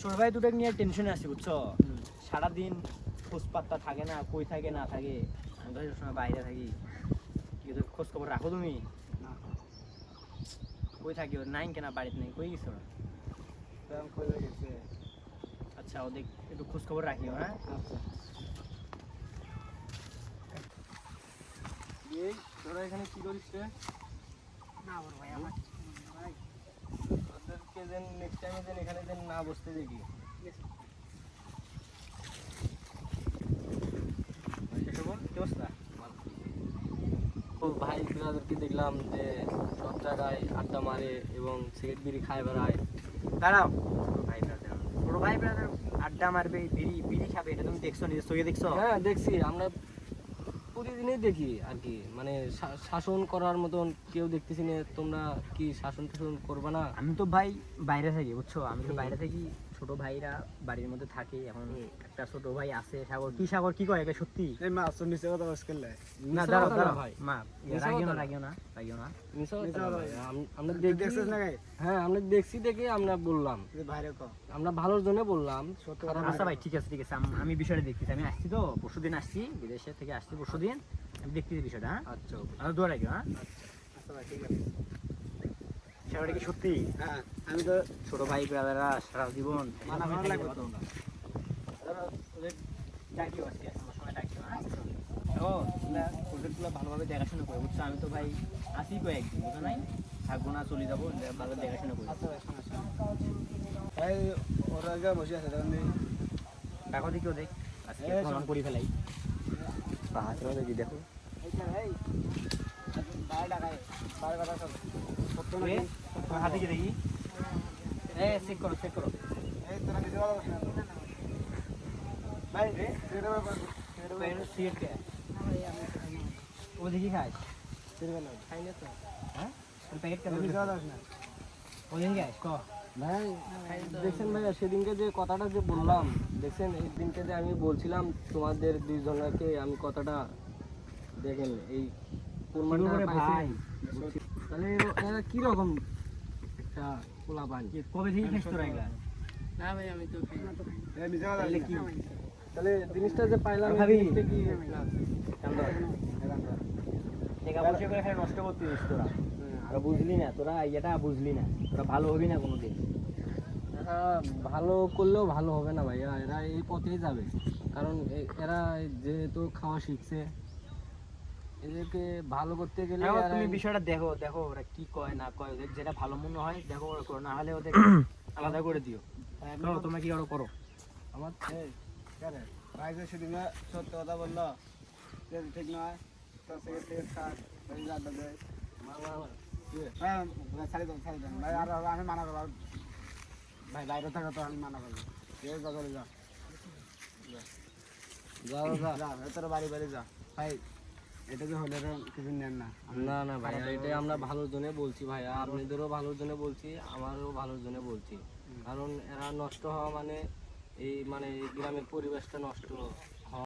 ছোট ভাই দুটো নিয়ে টেনশনে আছি বুঝছো, সারাদিন খোঁজ পাত্তা থাকে না, কই থাকে না থাকে, আমি তো সবসময় বাইরে থাকি। কি খোঁজ খবর রাখো তুমি? কই থাকি ওর নাই কেনা, বাড়িতে নেই, কই গেছো? আচ্ছা ওদের একটু খোঁজ খবর রাখিও। হ্যাঁ আচ্ছা। এই তোরা এখানে কি করিস রে? না বড় ভাই আমার ভাই ওদেরকে দেন নেক্সট টাইমে দেন এখানে দেন না বসতে দেখি। ও ভাই ব্রাদারকে দেখলাম যে সব জায়গায় আড্ডা মারে এবং সিগারেট বিড়ি খায় বেড়ায়। দাঁড়াও, ছোট ভাই ব্রাদার আড্ডা মারবে, বিড়ি বিড়ি খাবে, এটা তুমি দেখছো, নিজের চোখে দেখছো? হ্যাঁ দেখছি, আমরা প্রতিদিনই দেখি আর কি, মানে শাসন করার মতন কেউ দেখতেছি না। তোমরা কি শাসন টাসন করবে না? আমি তো ভাই বাইরে থাকি বুঝছো, আমি তো বাইরে থাকি, ছোট ভাইরা বাড়ির মধ্যে থাকে। এখন একটা ছোট ভাই আছে সাগর, কি সাগর কি কয় এটা সত্যি? এই মাছ তো নিচে কথা বস করলে না মিছা দাঁড়াও কথা না দাঁড়াও ভাই। মা, মিছা রাগিও কথা না না। রাগিও না রাগিও না। মিছা কথা মিছা না কথা ভাই। না। আমরা তুই দেখছি, দেখছিস না গাই হ্যাঁ আমরা দেখছি দেখে আমরা বললাম, তুই বাইরে ক আমরা ভালোর জন্য বললাম। খারাপ আচ্ছা ভাই ঠিক আছে ঠিক আছে, আমি বিষয়টা দেখতেছি। আমি আসছি তো পরশুদিন, আসছি বিদেশে থেকে আসছি পরশুদিন, আমি দেখতেছি বিষয়টা। হ্যাঁ আচ্ছা আর দোয়া রাখিও। হ্যাঁ আচ্ছা ভাই ঠিক আছে। বিষয়টা কি সত্যি? হ্যাঁ আমি তো ছোট ভাই ব্রাদাররা সারা জীবন মানা করা লাগবে তো না। ওদের ডাকিও আজকে, আমার সময় ডাকিও। হ্যাঁ ও ওদেরগুলো ভালোভাবে দেখাশোনা করে বুঝছো, আমি তো ভাই আসি কয়েকদিন, বুঝো নাই, থাকবো না, চলে যাবো, ভালো দেখাশোনা করি। আচ্ছা ভাই সমস্যা নেই। এই ওরা আগে বসে আছে তখন নেই। ডাকো দেখি ওদের আজকে এই প্রমাণ শোন। করি ফেলাই। হাতে দেখি দেখো এইটা ভাই বাইরে ডাকায় বাইরে কথা সব সত্য না এ, তোমার হাতে কি দেখি? এ চেক করো চেক করো। এই তোরা নিচে কথা বস না ভাই সেটা ব্যাপার সিগারেট কে ও দেখি খায়? সেটা না খাই না তো। হ্যাঁ প্যাকেট কেন নিচে কথা বস না ও দেখি খায় ক? ভাই দেখছেন ভাইয়া, সেদিনকে যে কথাটা যে বললাম, দেখছেন এই দিনকে যে আমি বলছিলাম তোমাদের দুইজনকে, আমি কথাটা দেখেন এই প্রমাণটা করে পাইছি। ভাই তাহলে এরা কি রকম একটা পোলা পান? কবে থেকে খাইছ তোরা এগুলা? এই নিচে কথা তাহলে বস কি না তাহলে জিনিসটা যে পাইলাম, এই ভাবি। জিনিসটা কি কান্দ টাকা পয়সা করে খালি নষ্ট করতে দিস তোরা, তোরা বুঝলি না, তোরা এটা বুঝলি না, তোরা ভালো হবি না কোনোদিন। এরা ভালো করলেও ভালো হবে না ভাইয়া, এরা এই পথেই যাবে। কারণ এরা যেহেতু খাওয়া শিখছে, এদেরকে ভালো করতে গেলে এখন এরা- তুমি বিষয়টা দেখো, দেখো ওরা কি কয় না কয়, ওদের যেটা ভালো মনে হয় দেখো ওরা করো, না হলে ওদের আলাদা করে দিও। করো, তোমরা কি করো করো। আমার এই কেন ভাই যে সেদিন সত্য কথা বললো যে ঠিক নয় তো সেক্ষেত্রে স্যার আড্ডা দেয় হ্যাঁ ছাড়ি দেন ভাই। আর আমি মানা করবো ভাই, বাইরে থাকা তো আমি মানা করবো। ঠিক আছে চলে যা যাও যা। যা তোর বাড়ি বাড়ি যা ভাই। এটা যে হলে কিছু নেন না না না ভাইয়া, এটাই আমরা ভালোর জন্য বলছি ভাইয়া, আপনাদেরও ভালোর জন্য বলছি, আমারও ভালোর জন্য বলছি। কারণ এরা নষ্ট হওয়া মানে এই মানে এই গ্রামের পরিবেশটা নষ্ট